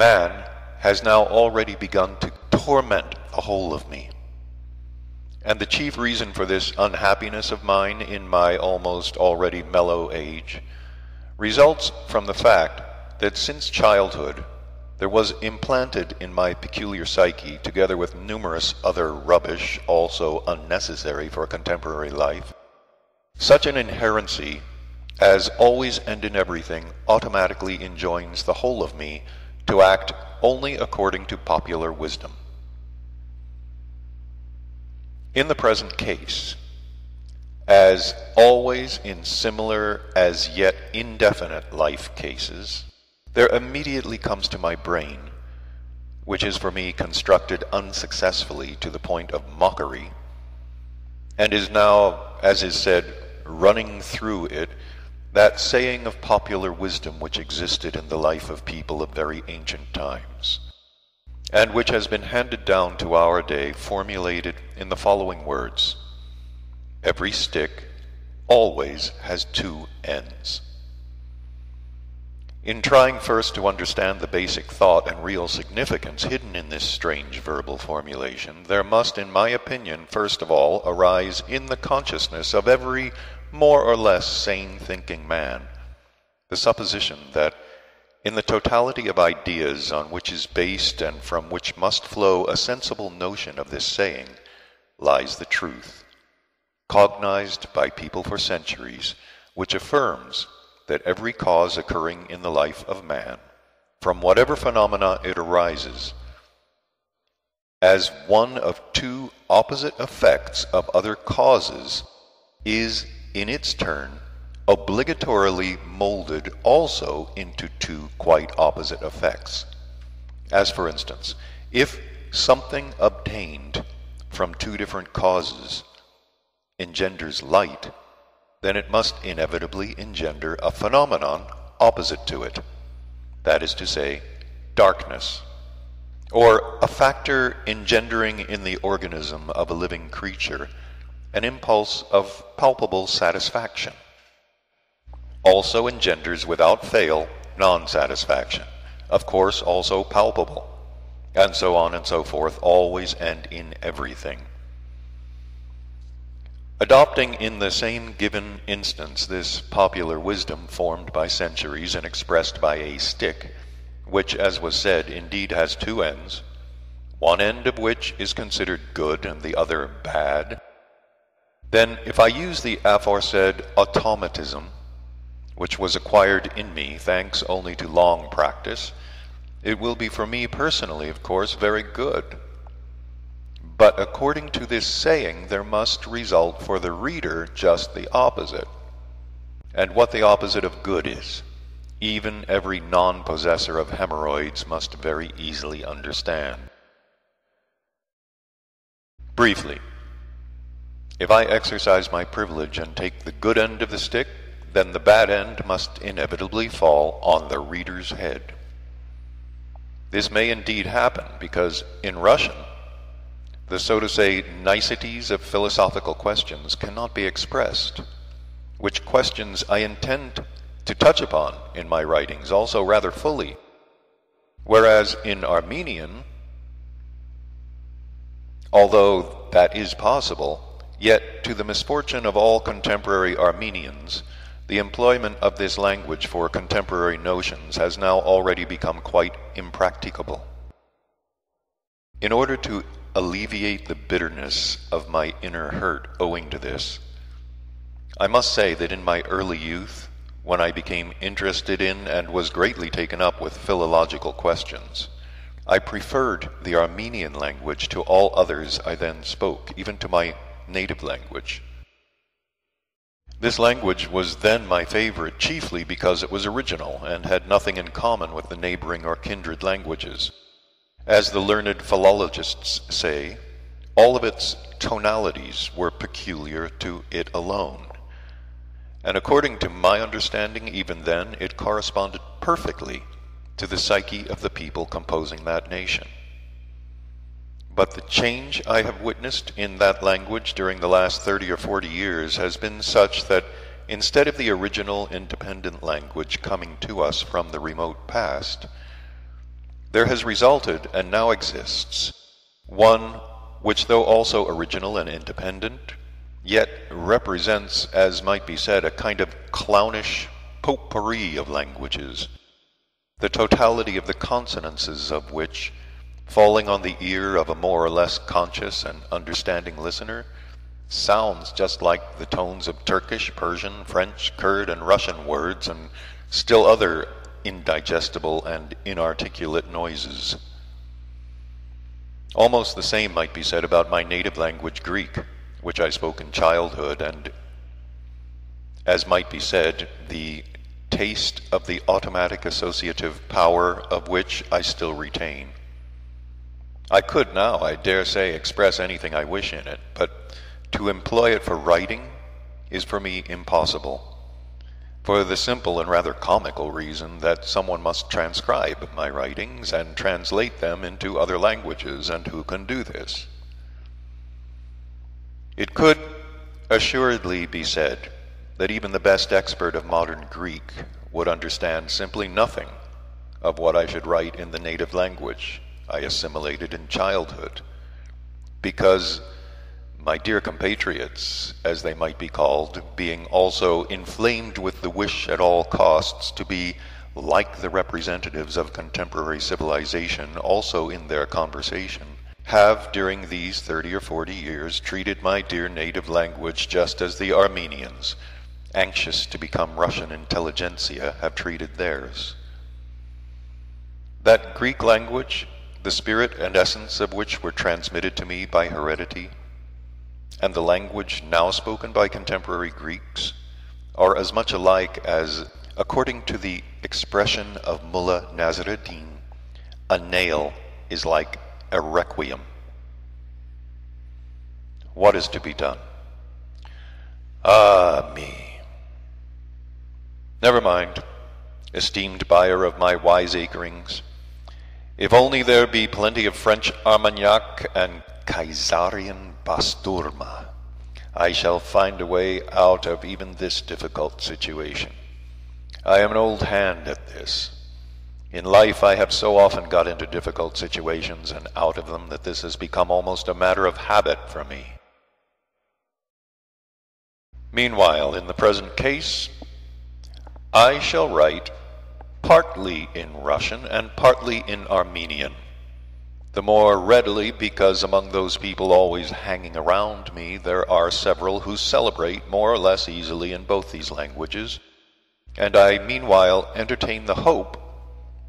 man has now already begun to torment the whole of me. And the chief reason for this unhappiness of mine in my almost already mellow age results from the fact that since childhood there was implanted in my peculiar psyche, together with numerous other rubbish also unnecessary for contemporary life, such an inherency as always and in everything automatically enjoins the whole of me to act only according to popular wisdom. In the present case, as always in similar as yet indefinite life cases, there immediately comes to my brain, which is for me constructed unsuccessfully to the point of mockery, and is now, as is said, running through it, that saying of popular wisdom which existed in the life of people of very ancient times, and which has been handed down to our day, formulated in the following words: every stick always has two ends. In trying first to understand the basic thought and real significance hidden in this strange verbal formulation, there must, in my opinion, first of all arise in the consciousness of every more or less sane-thinking man the supposition that in the totality of ideas on which is based and from which must flow a sensible notion of this saying lies the truth, cognized by people for centuries, which affirms that every cause occurring in the life of man, from whatever phenomena it arises, as one of two opposite effects of other causes, is in its turn obligatorily molded also into two quite opposite effects. As for instance, if something obtained from two different causes engenders light, then it must inevitably engender a phenomenon opposite to it, that is to say, darkness, or a factor engendering in the organism of a living creature an impulse of palpable satisfaction, also engenders without fail non-satisfaction, of course also palpable, and so on and so forth, always and in everything. Adopting in the same given instance this popular wisdom formed by centuries and expressed by a stick, which, as was said, indeed has two ends, one end of which is considered good and the other bad, then if I use the aforesaid automatism, which was acquired in me thanks only to long practice, it will be for me personally, of course, very good. But according to this saying, there must result for the reader just the opposite. And what the opposite of good is, even every non-possessor of hemorrhoids must very easily understand. Briefly, if I exercise my privilege and take the good end of the stick, then the bad end must inevitably fall on the reader's head. This may indeed happen, because in Russian, the, so to say, niceties of philosophical questions cannot be expressed, which questions I intend to touch upon in my writings also rather fully, whereas in Armenian, although that is possible, yet to the misfortune of all contemporary Armenians, the employment of this language for contemporary notions has now already become quite impracticable. In order to alleviate the bitterness of my inner hurt owing to this, I must say that in my early youth, when I became interested in and was greatly taken up with philological questions, I preferred the Armenian language to all others I then spoke, even to my native language. This language was then my favorite chiefly because it was original and had nothing in common with the neighboring or kindred languages. As the learned philologists say, all of its tonalities were peculiar to it alone. And according to my understanding, even then, it corresponded perfectly to the psyche of the people composing that nation. But the change I have witnessed in that language during the last 30 or 40 years has been such that instead of the original independent language coming to us from the remote past, there has resulted, and now exists, one which, though also original and independent, yet represents, as might be said, a kind of clownish potpourri of languages, the totality of the consonances of which, falling on the ear of a more or less conscious and understanding listener, sounds just like the tones of Turkish, Persian, French, Kurd, and Russian words, and still other indigestible and inarticulate noises. Almost the same might be said about my native language, Greek, which I spoke in childhood, and, as might be said, the taste of the automatic associative power of which I still retain. I could now, I dare say, express anything I wish in it, but to employ it for writing is for me impossible, for the simple and rather comical reason that someone must transcribe my writings and translate them into other languages, and who can do this? It could assuredly be said that even the best expert of modern Greek would understand simply nothing of what I should write in the native language I assimilated in childhood, because my dear compatriots, as they might be called, being also inflamed with the wish at all costs to be like the representatives of contemporary civilization also in their conversation, have during these 30 or 40 years treated my dear native language just as the Armenians, anxious to become Russian intelligentsia, have treated theirs. That Greek language, the spirit and essence of which were transmitted to me by heredity, and the language now spoken by contemporary Greeks are as much alike as, according to the expression of Mullah Nasruddin, a nail is like a requiem. What is to be done? Ah, me. Never mind, esteemed buyer of my wiseacrings. If only there be plenty of French Armagnac and Kaisarian Basturma, I shall find a way out of even this difficult situation. I am an old hand at this. In life I have so often got into difficult situations and out of them that this has become almost a matter of habit for me. Meanwhile, in the present case, I shall write partly in Russian and partly in Armenian. The more readily because among those people always hanging around me there are several who celebrate more or less easily in both these languages, and I meanwhile entertain the hope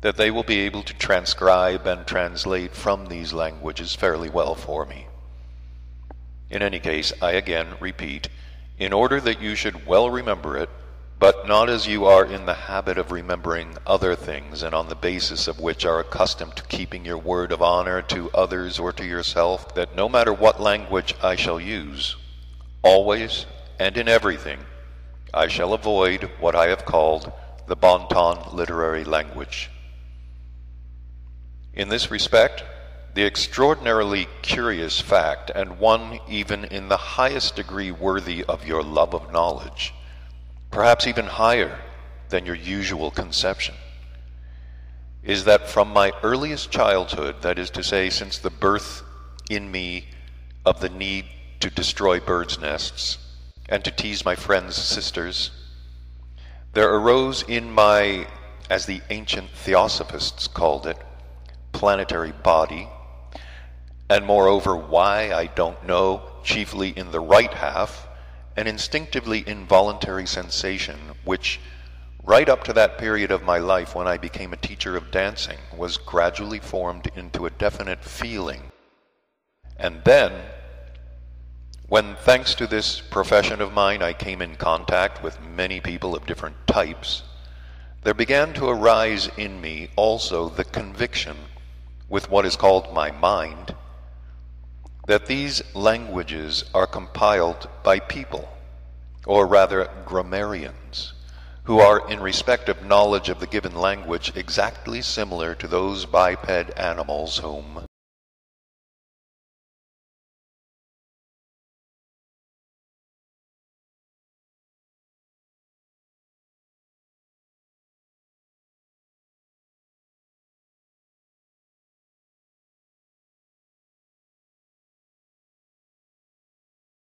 that they will be able to transcribe and translate from these languages fairly well for me. In any case, I again repeat, in order that you should well remember it, but not as you are in the habit of remembering other things and on the basis of which are accustomed to keeping your word of honor to others or to yourself, that no matter what language I shall use, always and in everything, I shall avoid what I have called the bon ton literary language. In this respect, the extraordinarily curious fact, and one even in the highest degree worthy of your love of knowledge, perhaps even higher than your usual conception, is that from my earliest childhood, that is to say, since the birth in me of the need to destroy birds' nests and to tease my friends' sisters, there arose in my, as the ancient theosophists called it, planetary body, and moreover, why I don't know, chiefly in the right half, an instinctively involuntary sensation which, right up to that period of my life when I became a teacher of dancing, was gradually formed into a definite feeling. And then, when thanks to this profession of mine I came in contact with many people of different types, there began to arise in me also the conviction, with what is called my mind, that these languages are compiled by people, or rather grammarians, who are in respect of knowledge of the given language exactly similar to those biped animals whom,